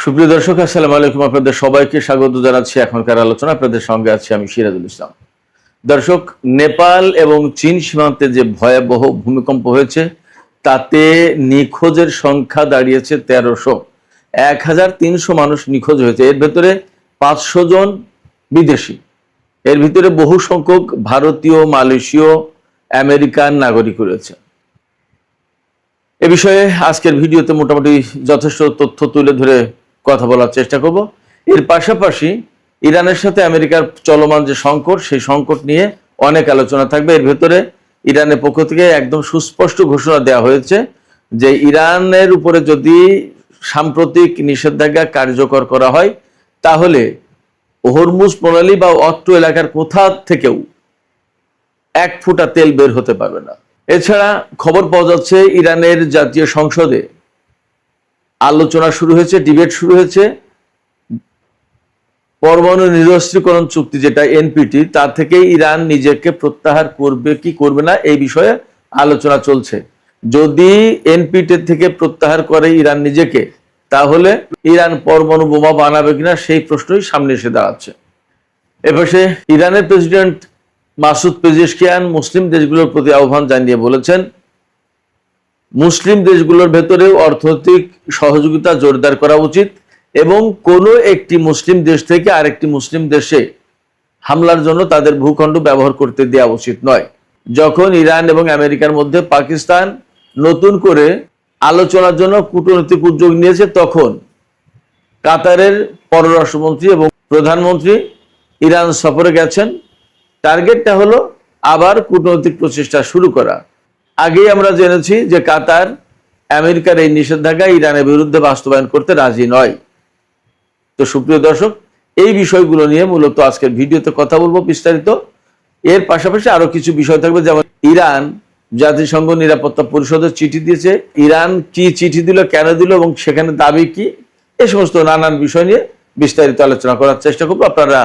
সুপ্রিয় দর্শক, আসসালামু আলাইকুম। আপনাদের সবাইকে স্বাগত জানাচ্ছি এখনকার আলোচনা। আপনাদের সঙ্গে আছি আমি সিরাজুল ইসলাম। দর্শক, নেপাল এবং চীন সীমান্তে যে ভয়াবহ ভূমিকম্প হয়েছে তাতে নিখোঁজের সংখ্যা দাঁড়িয়েছে 1300। 1300 মানুষ নিখোঁজ হয়েছে। এর ভেতরে 500 জন বিদেশি, এর ভিতরে বহু সংখ্যক ভারতীয়, মালয়েশীয়, আমেরিকান নাগরিক রয়েছে। এ বিষয়ে আজকের ভিডিওতে মোটামুটি যথেষ্ট তথ্য তুলে ধরে কথা বলার চেষ্টা করব। এর পাশাপাশি ইরানের সাথে আমেরিকার চলমান যে সংকট, সেই সংকট নিয়ে অনেক আলোচনা থাকবে। এর ভেতরে ইরানের পক্ষ থেকে একদম সুস্পষ্ট ঘোষণা দেওয়া হয়েছে যে ইরানের উপরে যদি সাম্প্রতিক নিষেধাজ্ঞা কার্যকর করা হয় তাহলে হরমুজ প্রণালী বা অত্র এলাকার কোথা থেকেও এক ফোঁটা তেল বের হতে পারবে না। এছাড়া খবর পাওয়া যাচ্ছে ইরানের জাতীয় সংসদে আলোচনা শুরু হয়েছে, ডিবেট শুরু হয়েছে। পরমাণু নিরস্ত্রীকরণ চুক্তি যেটা এনপিটি, তা থেকে ইরান নিজেকে প্রত্যাহার করবে কি করবে না এই বিষয়ে আলোচনা চলছে। যদি এনপিটি থেকে প্রত্যাহার করে ইরান নিজেকে, তাহলে ইরান পরমাণু বোমা বানাবে কিনা সেই প্রশ্নই সামনে এসে দাঁড়াচ্ছে। এপাশে ইরানের প্রেসিডেন্ট মাসুদ পেজেশকিয়ান মুসলিম দেশগুলোর প্রতি আহ্বান জানিয়ে বলেছেন, মুসলিম দেশগুলোর ভেতরেও অর্থনৈতিক সহযোগিতা জোরদার করা উচিত এবং কোনো একটি মুসলিম দেশ থেকে আরেকটি মুসলিম দেশে হামলার জন্য তাদের ভূখণ্ড ব্যবহার করতে দেওয়া উচিত নয়। যখন ইরান এবং আমেরিকার মধ্যে পাকিস্তান নতুন করে আলোচনার জন্য কূটনৈতিক উদ্যোগ নিয়েছে, তখন কাতারের পররাষ্ট্রমন্ত্রী এবং প্রধানমন্ত্রী ইরান সফরে গেছেন। টার্গেটটা হলো আবার কূটনৈতিক প্রচেষ্টা শুরু করা। আগেই আমরা জেনেছি যে কাতার আমেরিকার এই নিষেধাজ্ঞা ইরানের বিরুদ্ধে বাস্তবায়ন করতে রাজি নয়। তো সুপ্রিয় দর্শক, এই বিষয়গুলো নিয়ে মূলত আজকের ভিডিওতে কথা বলবো বিস্তারিত। এর পাশাপাশি আরো কিছু বিষয় থাকবে, যেমন ইরান জাতিসংঘ নিরাপত্তা পরিষদের চিঠি দিয়েছে, ইরান কি চিঠি দিল, কেন দিল এবং সেখানে দাবি কি, এই সমস্ত নানান বিষয় নিয়ে বিস্তারিত আলোচনা করার চেষ্টা করবো। আপনারা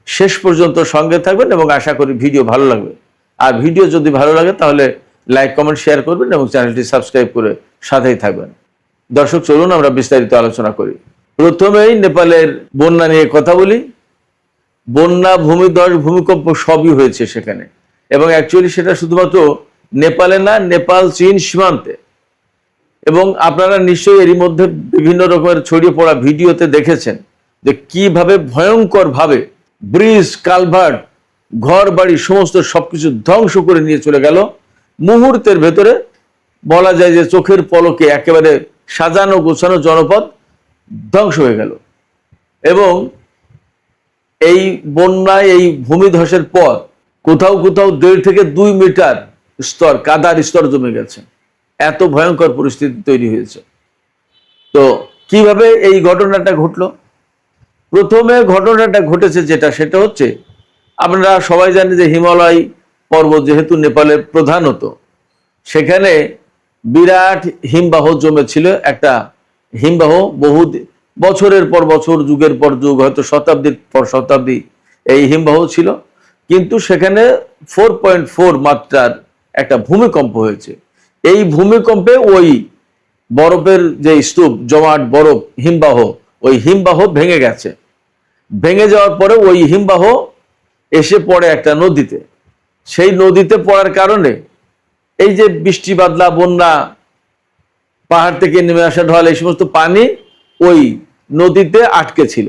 শেষ পর্যন্ত সঙ্গে থাকবেন এবং আশা করি ভিডিও ভালো লাগবে। আর ভিডিও যদি ভালো লাগে তাহলে লাইক, কমেন্ট, শেয়ার করবেন এবং চ্যানেলটি সাবস্ক্রাইব করে সাথেই থাকবেন। দর্শক, চলুন আমরা বিস্তারিত আলোচনা করি। প্রথমেই নেপালের বন্যা নিয়ে কথা বলি। বন্যা, ভূমিধস, ভূমিকম্প সবই হয়েছে সেখানে, এবং অ্যাকচুয়ালি সেটা শুধুমাত্র নেপালে না, নেপাল চীন সীমান্তে। এবং আপনারা নিশ্চয়ই এরই মধ্যে বিভিন্ন রকমের ছড়িয়ে পড়া ভিডিওতে দেখেছেন যে কিভাবে ভয়ঙ্কর ভাবে ব্রিজ, কালভার্ট, ঘর বাড়ি সমস্ত সবকিছু ধ্বংস করে নিয়ে চলে গেল। মুহূর্তের ভেতরে বলা যায় যে চোখের পলকে একেবারে সাজানো গোছানো জনপদ ধ্বংস হয়ে গেল। এবং এই বন্যায়, এই ভূমিধসের পর কোথাও কোথাও 1.5 থেকে 2 মিটার স্তর, কাদার স্তর জমে গেছে। এত ভয়ঙ্কর পরিস্থিতি তৈরি হয়েছে। তো কিভাবে এই ঘটনাটা ঘটলো? প্রথমে ঘটনাটা ঘটেছে সেটা হচ্ছে, আপনারা সবাই জানেন যে হিমালয় পর্বত যেহেতু নেপালের প্রধানত, সেখানে বিরাট হিমবাহ জমেছিল। একটা হিমবাহ বহু বছরের পর বছর, যুগের পর যুগ, হয়তো শতাব্দীর পর শতাব্দী এই হিমবাহ ছিল। কিন্তু সেখানে 4.4 মাত্রার একটা ভূমিকম্প হয়েছে। এই ভূমিকম্পে ওই বরফের যে স্তূপ, জমাট বরফ, হিমবাহ, ওই হিমবাহ ভেঙে গেছে। ভেঙে যাওয়ার পরে ওই হিমবাহ এসে পড়ে একটা নদীতে। সেই নদীতে পড়ার কারণে এই যে বৃষ্টি বাদলা, বন্যা, পাহাড় থেকে নেমে আসা ঢল, এই সমস্ত পানি ওই নদীতে আটকে ছিল।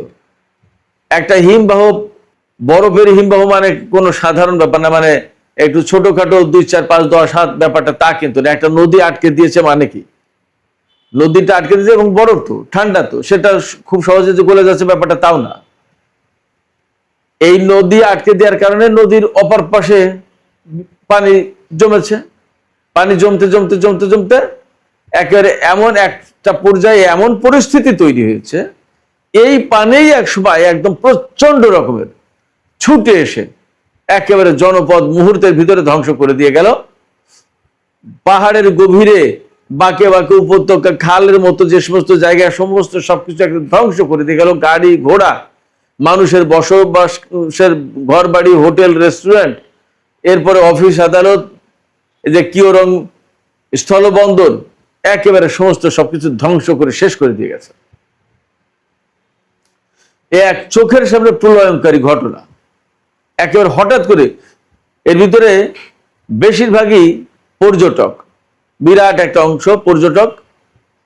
একটা হিমবাহ, বরফের হিমবাহ মানে কোনো সাধারণ ব্যাপার না, মানে একটু ছোটখাটো 2, 4, 5, 10 হাত ব্যাপারটা তা কিন্তু না। একটা নদী আটকে দিয়েছে মানে কি, নদীটা আটকে দিয়েছে এবং বরফ তো, ঠান্ডা তো, সেটা খুব সহজে যে গলে যাচ্ছে ব্যাপারটা তাও না। এই নদী আটকে দেওয়ার কারণে নদীর অপর পাশে পানি জমেছে। পানি জমতে জমতে জমতে জমতে একেবারে এমন একটা পর্যায়ে এমন পরিস্থিতি তৈরি হয়েছে, এই পানি একসময় একদম প্রচন্ড রকমের ছুটে এসে একেবারে জনপদ মুহূর্তের ভিতরে ধ্বংস করে দিয়ে গেল। পাহাড়ের গভীরে বাঁকে বাঁকে উপত্যকা, খালের মতো যে সমস্ত জায়গায়, সমস্ত সবকিছু একদম ধ্বংস করে দিয়ে গেল। গাড়ি ঘোড়া, মানুষের বসবাসের ঘর বাড়ি, হোটেল, রেস্টুরেন্ট, এরপরে অফিস আদালত, এই যে কিওরং স্থলবন্দর, একেবারে সমস্ত সবকিছু ধ্বংস করে শেষ করে দিয়ে গেছে। এক চোখের সামনে প্রলয়ঙ্কারী ঘটনা, একেবারে হঠাৎ করে। এর ভিতরে বেশিরভাগই পর্যটক, বিরাট একটা অংশ পর্যটক।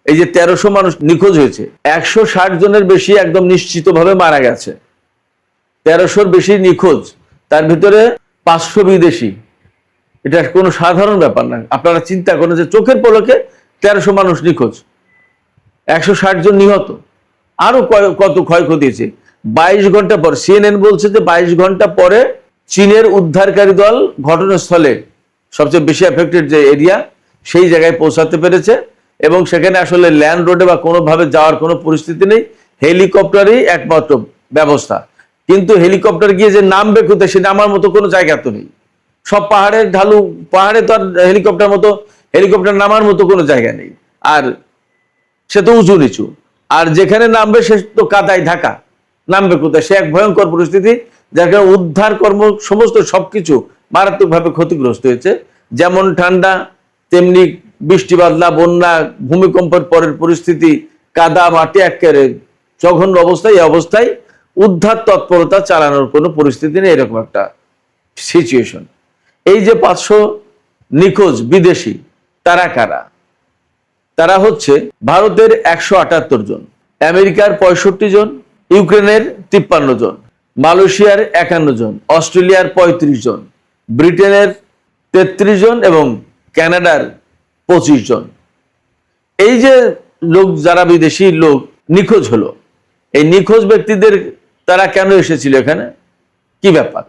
এই যে 1300 মানুষ নিখোঁজ হয়েছে, 160 জনের বেশি একদম নিশ্চিতভাবে মারা গেছে। 1300-র বেশি নিখোঁজ, তার ভিতরে 500 বিদেশি। এটা কোনো সাধারণ ব্যাপার না। আপনারা চিন্তা করেন যে চোখের পলকে 1300 মানুষ নিখোঁজ, 160 জন নিহত, আরো কত ক্ষয়ক্ষতি হয়েছে। 22 ঘন্টা পর CNN বলছে যে 22 ঘন্টা পরে চীনের উদ্ধারকারী দল ঘটনাস্থলে, সবচেয়ে বেশি এফেক্টেড যে এরিয়া, সেই জায়গায় পৌঁছাতে পেরেছে এবং সেখানে আসলে ল্যান্ড রোডে বা কোনোভাবে যাওয়ার কোনো পরিস্থিতি নেই, হেলিকপ্টারই একমাত্র ব্যবস্থা। কিন্তু হেলিকপ্টার গিয়ে যে নামবে কোথায়, সে নামার মতো কোনো জায়গা তো নেই। সব পাহাড়ের ঢালু, পাহাড়ে তো আর হেলিকপ্টার নামার মতো কোনো জায়গা নেই, আর সে তো উঁচু নিচু, আর যেখানে নামবে সে তো কাদায় ঢাকা, নামবে কোথায়? সে এক ভয়ঙ্কর পরিস্থিতি, যার কারণে উদ্ধার কর্ম সমস্ত সবকিছু মারাত্মকভাবে ক্ষতিগ্রস্ত হয়েছে। যেমন ঠান্ডা, তেমনি বৃষ্টি বাদলা, বন্যা, ভূমিকম্পের পরের পরিস্থিতি, কাদা মাটি একেবারে জঘন্য অবস্থায়। এই অবস্থায় উদ্ধার তৎপরতা চালানোর কোনো পরিস্থিতি নেই, এরকম একটা সিচুয়েশন। এই যে 500 নিখোঁজ বিদেশি, তারা কারা? তারা হচ্ছে ভারতের 178 জন, আমেরিকার 65 জন, ইউক্রেনের 53 জন, মালয়েশিয়ার 51 জন, অস্ট্রেলিয়ার 35 জন, ব্রিটেনের 33 জন এবং কানাডার 25 জন। এই যে লোক, যারা বিদেশি লোক নিখোঁজ হলো, এই নিখোঁজ ব্যক্তিদের তারা কেন এসেছিল এখানে, কি ব্যাপার?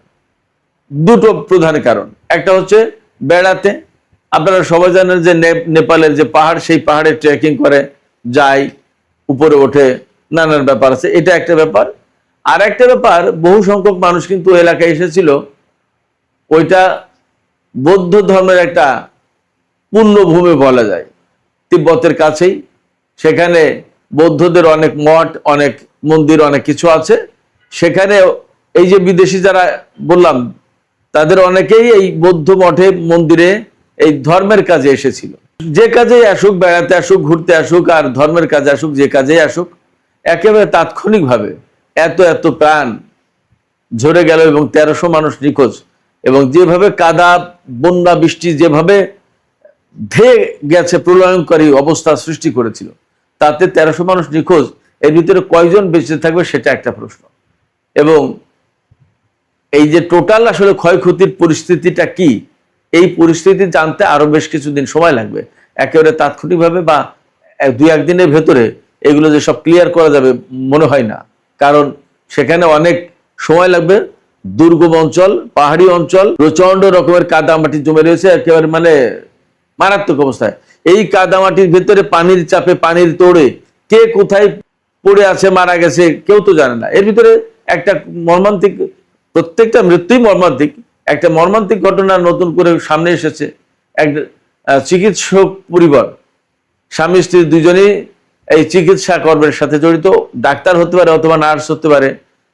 দুটো প্রধান কারণ। একটা হচ্ছে বেড়াতে। আপনারা সবাই জানেন যে নেপালের যে পাহাড়, সেই পাহাড়ে ট্রেকিং করে যায়, উপরে ওঠে, নানান ব্যাপার আছে, এটা একটা ব্যাপার। আর একটা ব্যাপার, বহু সংখ্যক মানুষ কিন্তু এলাকায় এসেছিল, ওইটা বৌদ্ধ ধর্মের একটা পুণ্যভূমি বলা যায়, তিব্বতের কাছেই। সেখানে বৌদ্ধদের অনেক মঠ, অনেক মন্দির, অনেক কিছু আছে। সেখানে এই যে বিদেশি যারা বললাম, তাদের অনেকেই এই বৌদ্ধ মঠে, মন্দিরে এই ধর্মের কাজে এসেছিল। যে কাজেই আসুক, বেড়াতে আসুক, ঘুরতে আসুক, আর ধর্মের কাজে আসুক, যে কাজেই আসুক, একেবারে তাৎক্ষণিকভাবে এত প্রাণ ঝরে গেল এবং 1300 মানুষ নিখোঁজ। এবং যেভাবে কাদা, বন্যা, বৃষ্টি যেভাবে ধেয়ে গেছে, প্রলয়ঙ্কারী অবস্থা সৃষ্টি করেছিল, তাতে 1300 মানুষ নিখোঁজ। এর ভিতরে কয়জন বেঁচে থাকবে সেটা একটা প্রশ্ন। এবং এই যে টোটাল আসলে ক্ষয়ক্ষতির পরিস্থিতিটা কি, এই পরিস্থিতি জানতে আরো বেশ কিছুদিন সময় লাগবে। একেবারে তাৎক্ষণিকভাবে বা 2-1 দিনের ভেতরে এগুলো যে সব ক্লিয়ার করা যাবে মনে হয় না, কারণ সেখানে অনেক সময় লাগবে। দুর্গম অঞ্চল, পাহাড়ি অঞ্চল, প্রচন্ড রকমের কাদামাটি জমে রয়েছে, একেবারে মানে মারাত্মক অবস্থায়। এই কাদামাটির ভেতরে পানির চাপে, পানির তোড়ে কে কোথায় পড়ে আছে, মারা গেছে, কেউ তো জানে না। এর ভিতরে একটা মর্মান্তিক, প্রত্যেকটা মৃত্যুই মর্মান্তিক, একটা মর্মান্তিক ঘটনা নতুন করে সামনে এসেছে। এক চিকিৎসক পরিবার, স্বামী স্ত্রী দুজনেই এই চিকিৎসা কর্মের সাথে জড়িত, ডাক্তার হতে পারে অথবা নার্স হতে পারে,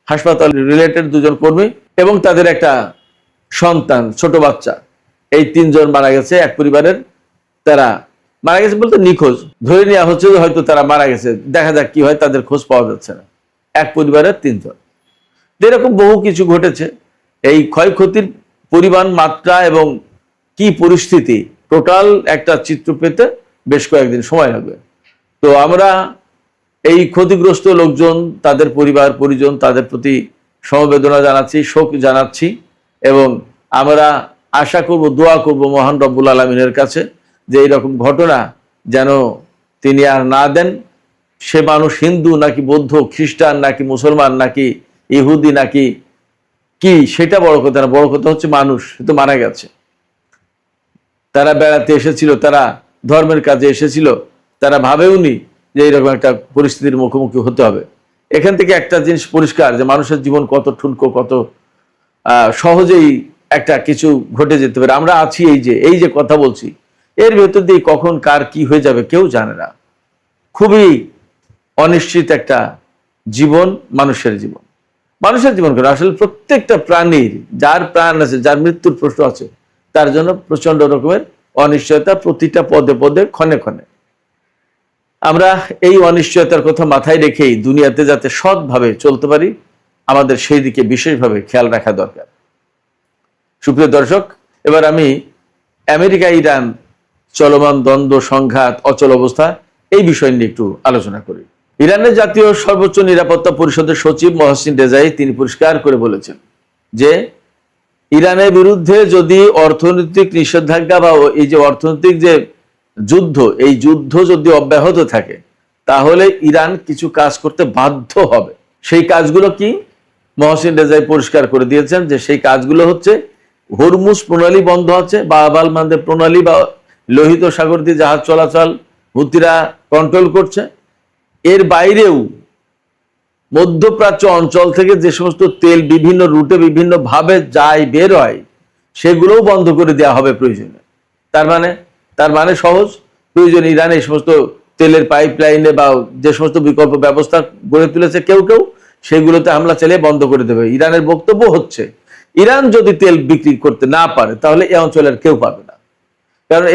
হাসপাতাল রিলেটেড দুজন কর্মী, এবং তাদের একটা সন্তান, ছোট বাচ্চা। এই 3 জন মারা গেছে এক পরিবারের। তারা মারা গেছে বলতে নিখোঁজ, ধরে নেওয়া হচ্ছে যে হয়তো তারা মারা গেছে, দেখা যাক কি হয়, তাদের খোঁজ পাওয়া যাচ্ছে না। এক পরিবারের 3 জন। এরকম বহু কিছু ঘটেছে। এই ক্ষয়ক্ষতির পরিমাণ, মাত্রা এবং কি পরিস্থিতি, টোটাল একটা চিত্র পেতে বেশ কয়েকদিন সময় লাগবে। তো আমরা এই ক্ষতিগ্রস্ত লোকজন, তাদের পরিবার পরিজন, তাদের প্রতি সমবেদনা জানাচ্ছি, শোক জানাচ্ছি, এবং আমরা আশা করব, দোয়া করব মহান রব্বুল আলামিনের কাছে যে এইরকম ঘটনা যেন তিনি আর না দেন। সে মানুষ হিন্দু নাকি বৌদ্ধ, খ্রিস্টান নাকি মুসলমান নাকি ইহুদি নাকি কি, সেটা বড় কথা না। বড় কথা হচ্ছে মানুষ, সে তো মারা গেছে। তারা বেড়াতে এসেছিল, তারা ধর্মের কাজে এসেছিল, তারা ভাবেওনি যে এইরকম একটা পরিস্থিতির মুখোমুখি হতে হবে। এখান থেকে একটা জিনিস পরিষ্কার, যে মানুষের জীবন কত ঠুনকো, কত সহজেই একটা কিছু ঘটে যেতে পারে। আমরা আছি, এই যে কথা বলছি, এর ভেতর দিয়ে কখন কার কি হয়ে যাবে কেউ জানে না। খুবই অনিশ্চিত একটা জীবন মানুষের জীবন। মানুষের জীবন করে আসলে প্রত্যেকটা প্রাণীর, যার প্রাণ আছে, যার মৃত্যুর প্রশ্ন আছে, তার জন্য প্রচন্ড রকমের অনিশ্চয়তা প্রতিটা পদে পদে, ক্ষণে ক্ষণে। আমরা এই অনিশ্চয়তার কথা মাথায় রেখেই দুনিয়াতে যাতে সৎভাবে চলতে পারি, আমাদের সেই দিকে বিশেষভাবে খেয়াল রাখা দরকার। সুপ্রিয় দর্শক, এবার আমি আমেরিকা ইরান চলমান দ্বন্দ্ব, সংঘাত, অচল অবস্থা এই বিষয় নিয়ে একটু আলোচনা করি। ইরানের জাতীয় সর্বোচ্চ নিরাপত্তা পরিষদের সচিব মহসিন রেজাই তিনি পরিষ্কার করে বলেছেন যে ইরানের বিরুদ্ধে যদি অর্থনৈতিক নিষেধাজ্ঞা বা এই যে অর্থনৈতিক যে যুদ্ধ, এই যুদ্ধ যদি অব্যাহত থাকে তাহলে ইরান কিছু কাজ করতে বাধ্য হবে। সেই কাজগুলো কি? মহসিন রেজাই পরিষ্কার করে দিয়েছেন যে সেই কাজগুলো হচ্ছে হরমুজ প্রণালী বন্ধ আছে, বাব আল মানদেব প্রণালী বা লোহিত সাগর দিয়ে জাহাজ চলাচল হুতিরা কন্ট্রোল করছে। এর বাইরেও মধ্যপ্রাচ্য অঞ্চল থেকে যে সমস্ত তেল বিভিন্ন রুটে বিভিন্ন ভাবে যায় বের হয় সেগুলোও বন্ধ করে দেওয়া হবে প্রয়োজনে। তার মানে সহজ, প্রয়োজন ইরান এই সমস্ত তেলের পাইপ লাইনে বা যে সমস্ত বিকল্প ব্যবস্থা গড়ে তুলেছে কেউ সেগুলোতে হামলা চালিয়ে বন্ধ করে দেবে। ইরানের বক্তব্য হচ্ছে ইরান যদি তেল বিক্রি করতে না পারে তাহলে এই অঞ্চলের কেউ পাবে না, কারণ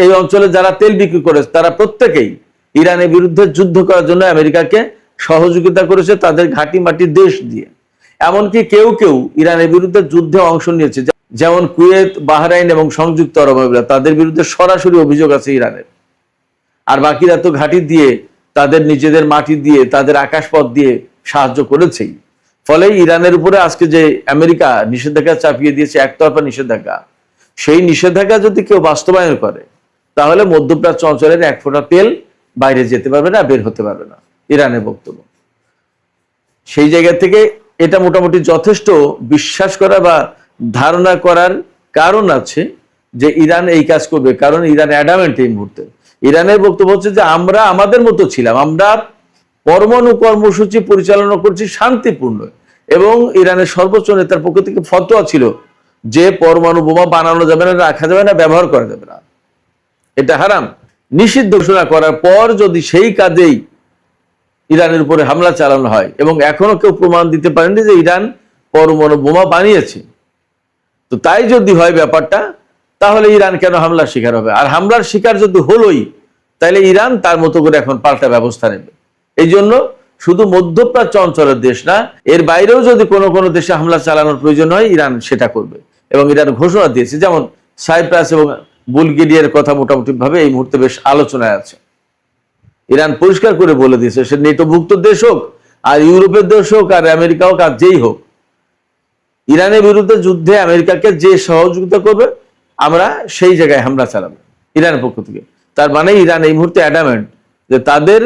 এই অঞ্চলে যারা তেল বিক্রি করে তারা প্রত্যেকেই ইরানের বিরুদ্ধে যুদ্ধ করার জন্য আমেরিকাকে সহযোগিতা করেছে তাদের ঘাঁটি মাটি দেশ দিয়ে। এমনকি কেউ ইরানের বিরুদ্ধে যুদ্ধে অংশ নিয়েছে, যেমন কুয়েত, বাহরাইন এবং সংযুক্ত আরব আমিরাত, তাদের বিরুদ্ধে সরাসরি অভিযোগ আছে ইরানের। আর বাকিরা তো ঘাঁটি দিয়ে, তাদের নিজেদের মাটি দিয়ে, তাদের আকাশপথ দিয়ে সাহায্য করেছেই। ফলে ইরানের উপরে আজকে যে আমেরিকা নিষেধাজ্ঞা চাপিয়ে দিয়েছে, একতরফা নিষেধাজ্ঞা, সেই নিষেধাজ্ঞা যদি কেউ বাস্তবায়ন করে তাহলে মধ্যপ্রাচ্য অঞ্চলের এক ফোঁটা তেল বাইরে যেতে পারবে না, বের হতে পারবে না, ইরানের বক্তব্য। সেই জায়গা থেকে এটা মোটামুটি যথেষ্ট বিশ্বাস করা বা ধারণা করার কারণ আছে যে ইরান এই কাজ করবে, কারণ ইরান অ্যাডামেন্ট এই মুহূর্তে। ইরানের বক্তব্য হচ্ছে যে আমরা আমাদের মতো ছিলাম, আমরা পরমাণু কর্মসূচি পরিচালনা করছি শান্তিপূর্ণ, এবং ইরানের সর্বোচ্চ নেতার পক্ষ থেকে ফতোয়া ছিল যে পরমাণু বোমা বানানো যাবে না, রাখা যাবে না, ব্যবহার করা যাবে না, এটা হারাম। নিষিদ্ধ ঘোষণা করার পর যদি সেই কাজেই ইরানের উপরে হামলা চালানো হয় এবং এখনো কেউ প্রমাণ দিতে পারেনি যে ইরান পরমাণু বোমা বানিয়েছে, তো তাই যদি হয় ব্যাপারটা, তাহলে ইরান কেন হামলার শিকার হবে? আর হামলার শিকার যদি হলোই তাহলে ইরান তার মতো করে এখন পাল্টা ব্যবস্থা নেবে। এই জন্য শুধু মধ্যপ্রাচ্য অঞ্চলের দেশ না, এর বাইরেও যদি কোনো দেশে হামলা চালানোর প্রয়োজন হয় ইরান সেটা করবে। এবং ইরান ঘোষণা দিয়েছে, যেমন সাইপ্রাস এবং বুলগেরিয়ার কথা মোটামুটি ভাবে এই মুহূর্তে বেশ আলোচনায় আছে। ইরান পরিষ্কার করে বলে দিয়েছে সে নেটোভুক্ত দেশ হোক আর ইউরোপের দেশ হোক আর আমেরিকা হোক আর যেই হোক, ইরানের বিরুদ্ধে যুদ্ধে আমেরিকাকে যে সহযোগিতা করবে আমরা সেই জায়গায় হামলা চালাবো ইরানের পক্ষ থেকে। তার মানে ইরান এই মুহূর্তে অ্যাডামেন্ট যে তাদের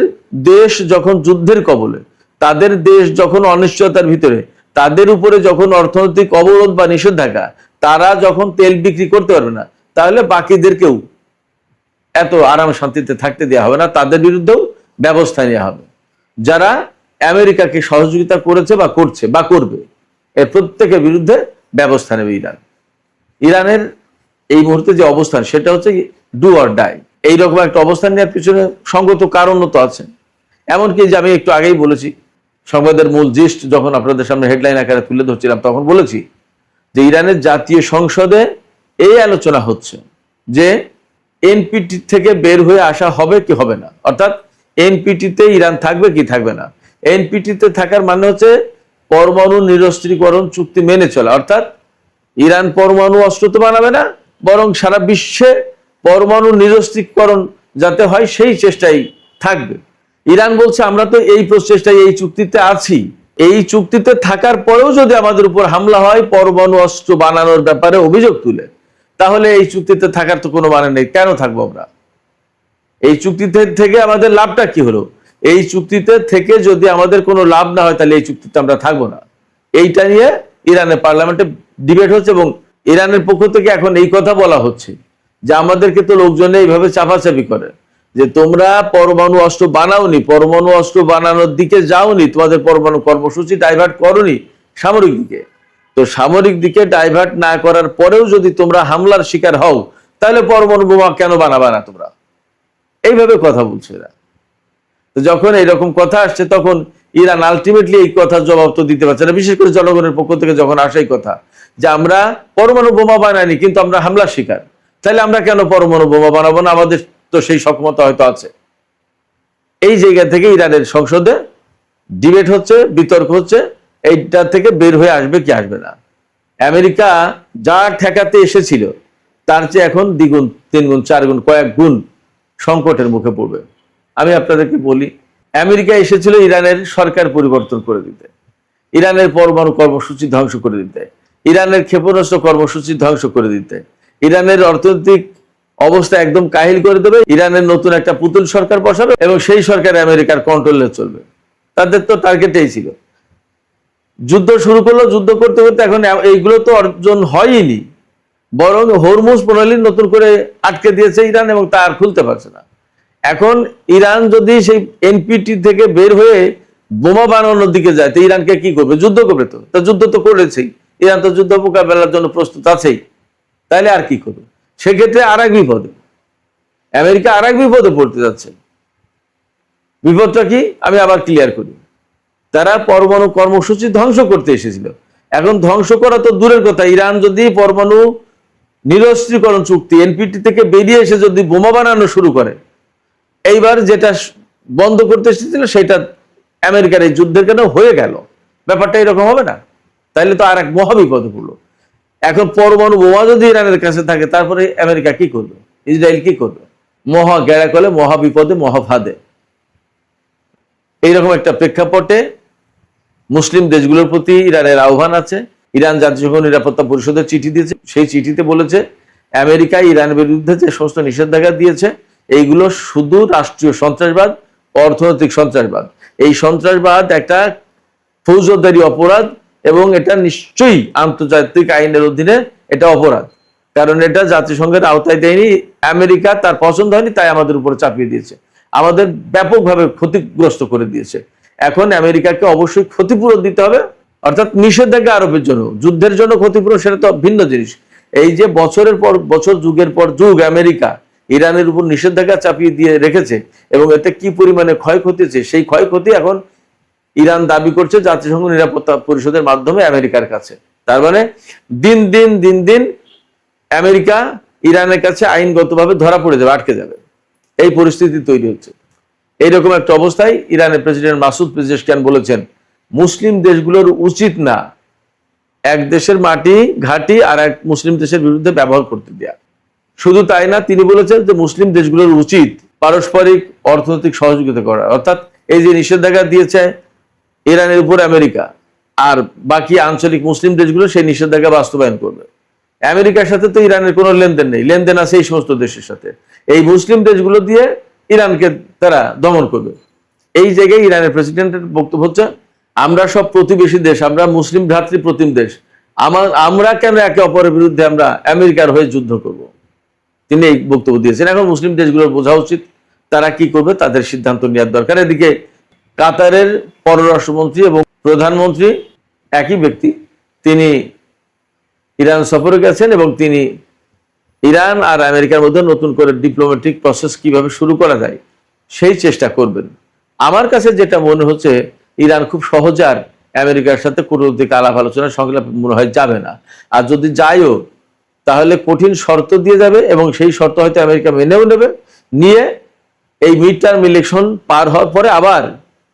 দেশ যখন যুদ্ধের কবলে, তাদের দেশ যখন অনিশ্চয়তার ভিতরে, তাদের উপরে যখন অর্থনৈতিক অবরোধ বা নিষেধাজ্ঞা, তারা যখন তেল বিক্রি করতে পারবে না, তাহলে বাকিদেরকেও এত আরাম শান্তিতে থাকতে দেওয়া হবে না, তাদের বিরুদ্ধেও ব্যবস্থা নেওয়া হবে। যারা আমেরিকাকে সহযোগিতা করেছে বা করছে বা করবে, এর প্রত্যেকের বিরুদ্ধে ব্যবস্থা নেবে ইরান। ইরানের এই মুহূর্তে যে অবস্থান সেটা হচ্ছে ডু অর ডাই, এইরকম একটা অবস্থান নেওয়ার পিছনে সঙ্গত কারণও তো আছে। এমনকি যে আমি একটু আগেই বলেছি, সংবাদের মূল জিস্ট যখন আপনাদের সামনে হেডলাইন আকারে তুলে ধরছিলাম তখন বলেছি যে ইরানের জাতীয় সংসদে এই আলোচনা হচ্ছে যে এনপিটি থেকে বের হয়ে আসা হবে কি হবে না, অর্থাৎ এনপিটিতে ইরান থাকবে কি থাকবে না। এনপিটিতে থাকার মানে হচ্ছে পরমাণু নিরস্ত্রীকরণ চুক্তি মেনে চলা, অর্থাৎ ইরান পরমাণু অস্ত্র তো বানাবে না, বরং সারা বিশ্বে পরমাণু নিরস্ত্রীকরণ যাতে হয় সেই চেষ্টাই থাকবে। ইরান বলছে আমরা তো এই প্রচেষ্টায় এই চুক্তিতে আছি, এই চুক্তিতে থাকার পরেও যদি আমাদের উপর হামলা হয় পরমাণু অস্ত্র বানানোর ব্যাপারে অভিযোগ তুলে, তাহলে এই চুক্তিতে থাকার তো কোনো মানে নেই, কেন থাকবো আমরা? এই চুক্তিতে থেকে আমাদের লাভটা কি হলো? এই চুক্তিতে থেকে যদি আমাদের কোনো লাভ না হয় তাহলে এই চুক্তিতে আমরা থাকবো না। এইটা নিয়ে ইরানের পার্লামেন্টে ডিবেট হচ্ছে এবং ইরানের পক্ষ থেকে এখন এই কথা বলা হচ্ছে যে আমাদেরকে তো লোকজনে এইভাবে চাপাচাপি করে যে তোমরা পরমাণু অস্ত্র বানাওনি, পরমাণু অস্ত্র বানানোর দিকে যাওনি, তোমাদের পরমাণু কর্মসূচি ডাইভার্ট করোনি সামরিক দিকে, তো সামরিক দিকে ডাইভার্ট না করার পরেও যদি তোমরা হামলার শিকার হও তাহলে পরমাণু বোমা কেন বানাবা না তোমরা? এইভাবে কথা বলছে এরা। তো যখন এইরকম কথা আসছে তখন ইরান আলটিমেটলি এই কথার জবাব তো দিতে পারছে না, বিশেষ করে জনগণের পক্ষ থেকে যখন আসে এই কথা যে আমরা পরমাণু বোমা বানাইনি কিন্তু আমরা হামলার শিকার, তাহলে আমরা কেন পরমাণু বোমা বানাবো না? আমাদের তো সেই সক্ষমতা হয়তো আছে। এই জায়গা থেকে ইরানের সংসদে ডিবেট হচ্ছে, বিতর্ক হচ্ছে, এইটা থেকে বের হয়ে আসবে কি আসবে না। আমেরিকা যা ঠেকাতে এসেছিল তার চেয়ে এখন দ্বিগুণ, 3 গুণ, 4 গুণ, কয়েক গুণ সংকটের মুখে পড়বে। আমি আপনাদেরকে বলি, আমেরিকা এসেছিল ইরানের সরকার পরিবর্তন করে দিতে, ইরানের পরমাণু কর্মসূচি ধ্বংস করে দিতে, ইরানের ক্ষেপণাস্ত্র কর্মসূচি ধ্বংস করে দিতে, ইরানের অর্থনৈতিক অবস্থা একদম কাহিল করে দেবে, ইরানের নতুন একটা পুতুল সরকার বসাবে এবং সেই সরকার আমেরিকার কন্ট্রোলে চলবে। তাদের তো টার্গেটেই ছিল। যুদ্ধ শুরু করলো, যুদ্ধ করতে করতে এখন এইগুলো তো অর্জন হয়নি, বরং হরমুজ প্রণালী নতুন করে আটকে দিয়েছে ইরান এবং তা আর খুলতে পারছে না। এখন ইরান যদি সেই এনপিটি থেকে বের হয়ে বোমা বানানোর দিকে যায় তো ইরানকে কি করবে? যুদ্ধ করবে। তো যুদ্ধ তো করেছেই, ইরান তো যুদ্ধ মোকাবেলার জন্য প্রস্তুত আছেই, তাইলে আর কি করবে? সেক্ষেত্রে আর এক বিপদে আমেরিকা আর এক বিপদে পড়তে যাচ্ছে। বিপদটা কি আমি আবার ক্লিয়ার করি। তারা পরমাণু কর্মসূচি ধ্বংস করতে এসেছিল, এখন ধ্বংস করা তো দূরের কথা, ইরান যদি পরমাণু নিরস্ত্রীকরণ চুক্তি এনপিটি থেকে বেরিয়ে এসে যদি বোমা বানানো শুরু করে, এইবার যেটা বন্ধ করতে এসেছিল সেটা আমেরিকার এই যুদ্ধের কেন হয়ে গেল, ব্যাপারটা এরকম হবে না? তাইলে তো আর এক মহাবিপদে পড়লো। এখন পরমাণু বোমা যদি ইরানের কাছে থাকে তারপরে আমেরিকা কি করবে, ইসরায়েল কি করবে? মহা গেড়াকলে, মহাবিপদে, মহাফাদে। এইরকম একটা প্রেক্ষাপটে মুসলিম দেশগুলোর প্রতি ইরানের আহ্বান আছে। ইরান জাতিসংঘ নিরাপত্তা পরিষদের চিঠি দিয়েছে, সেই চিঠিতে বলেছে আমেরিকা ইরানের বিরুদ্ধে যে সমস্ত নিষেধাজ্ঞা দিয়েছে এইগুলো শুধু রাষ্ট্রীয় সন্ত্রাসবাদ, অর্থনৈতিক সন্ত্রাসবাদ। এই সন্ত্রাসবাদ একটা ফৌজদারি অপরাধ এবং এটা নিশ্চয়ই আন্তর্জাতিক আইনের অধীনে এটা অপরাধ, কারণ এটা জাতিসংঘের আওতায় দেয়নি, আমেরিকা তার পছন্দ হয়নি, তাই আমাদের উপরে চাপিয়ে দিয়েছে, আমাদের ব্যাপকভাবে ক্ষতিগ্রস্ত করে দিয়েছে। এখন আমেরিকাকে অবশ্যই ক্ষতিপূরণ দিতে হবে, অর্থাৎ নিষেধাজ্ঞা আরোপের জন্য, যুদ্ধের জন্য ক্ষতিপূরণ সেটা তো ভিন্ন জিনিস। এই যে বছরের পর বছর, যুগের পর যুগ আমেরিকা ইরানের উপর নিষেধাজ্ঞা চাপিয়ে দিয়ে রেখেছে এবং এতে কি পরিমাণে ক্ষয়ক্ষতি হচ্ছে, সেই ক্ষয়ক্ষতি এখন ইরান দাবি করছে জাতিসংঘ নিরাপত্তা পরিষদের মাধ্যমে আমেরিকার কাছে। তার মানে দিন দিন আমেরিকা ইরানের কাছে আইনগতভাবে ধরা পড়ে যাবে, আটকে যাবে, এই পরিস্থিতি তৈরি হচ্ছে। এইরকম একটা অবস্থায় ইরানের প্রেসিডেন্ট মাসুদ পেজেশকিয়ান বলেছেন মুসলিম দেশগুলোর উচিত না এক দেশের মাটি ঘাঁটি আর এক মুসলিম দেশের বিরুদ্ধে ব্যবহার করতে দেয়া। শুধু তাই না, তিনি বলেছেন যে মুসলিম দেশগুলোর উচিত পারস্পরিক অর্থনৈতিক সহযোগিতা করা, অর্থাৎ এই যে নিষেধাজ্ঞা দিয়েছে ইরানের উপর আমেরিকা, আর বাকি আঞ্চলিক মুসলিম দেশগুলো সেই নিষেধাজ্ঞা বাস্তবায়ন করবে। আমেরিকার সাথে তো ইরানের কোনো লেনদেন নেই, লেনদেন আছে এই সমস্ত দেশের সাথে, এই মুসলিম দেশগুলো দিয়ে ইরানকে তারা দমন করবে। এই জায়গায় ইরানের প্রেসিডেন্টের বক্তব্য হচ্ছে আমরা সব প্রতিবেশী দেশ, আমরা মুসলিম ভ্রাতৃপ্রতিম দেশ, আমরা কেন একে অপরের বিরুদ্ধে আমরা আমেরিকার হয়ে যুদ্ধ করব? তিনি এই বক্তব্য দিয়েছেন। এখন মুসলিম দেশগুলোর বোঝা উচিত তারা কি করবে, তাদের সিদ্ধান্ত নেওয়ার দরকার। এদিকে কাতারের পররাষ্ট্রমন্ত্রী এবং প্রধানমন্ত্রী একই ব্যক্তি, তিনি ইরান সফরে গেছেন এবং তিনি ইরান আর আমেরিকার মধ্যে নতুন করে ডিপ্লোম্যাটিক প্রসেস কিভাবে শুরু করা যায় সেই চেষ্টা করবেন। আমার কাছে যেটা মনে হচ্ছে ইরান খুব সহজে আর আমেরিকার সাথে কূটনৈতিক আলাপ আলোচনা সংলাপ মনে হয় যাবে না, আর যদি যায়ও তাহলে কঠিন শর্ত দিয়ে যাবে এবং সেই শর্ত হয়তো আমেরিকা মেনেও নেবে, নিয়ে এই মিড টার্ম ইলেকশন পার হওয়ার পরে আবার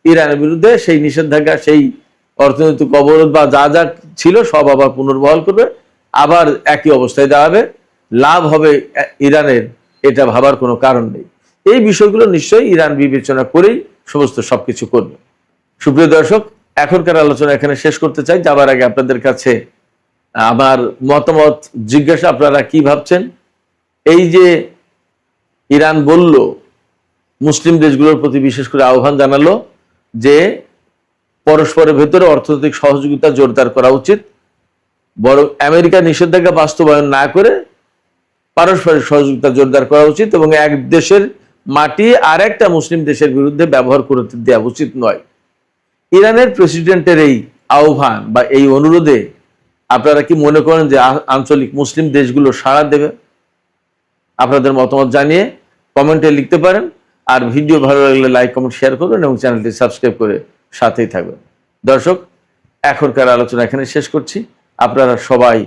ইরানের বিরুদ্ধে সেই নিষেধাজ্ঞা, সেই অর্থনৈতিক অবরোধ বা যা যা ছিল সব আবার পুনর্বহাল করবে, আবার একই অবস্থায় দাঁড়াবে, লাভ হবে ইরানের, এটা ভাবার কোনো কারণ নেই। এই বিষয়গুলো নিশ্চয়ই ইরান বিবেচনা করেই সমস্ত সবকিছু করবে। সুপ্রিয় দর্শক, এখনকার আলোচনা এখানে শেষ করতে চাই। যাবার আগে আপনাদের কাছে আমার মতামত জিজ্ঞাসা, আপনারা কি ভাবছেন? এই যে ইরান বলল, মুসলিম দেশগুলোর প্রতি বিশেষ করে আহ্বান জানালো যে পরস্পরের ভেতরে অর্থনৈতিক সহযোগিতা জোরদার করা উচিত, বরং আমেরিকা নিষেধাজ্ঞা বাস্তবায়ন না করে পারস্পরিক সহযোগিতা জোরদার করা উচিত এবং এক দেশের মাটি আর একটা মুসলিম দেশের বিরুদ্ধে ব্যবহার করতে দেওয়া উচিত নয়। ইরানের প্রেসিডেন্টের এই আহ্বান বা এই অনুরোধে আপনারা কি মনে করেন যে আঞ্চলিক মুসলিম দেশগুলো সাড়া দেবে? আপনাদের মতামত জানিয়ে কমেন্টে লিখতে পারেন, আর ভিডিও ভালো লাগলে লাইক কমেন্ট শেয়ার করবেন এবং চ্যানেলটি সাবস্ক্রাইব করে সাথেই থাকবেন। দর্শক, এখনকার আলোচনা এখানে শেষ করছি। আপনারা সবাই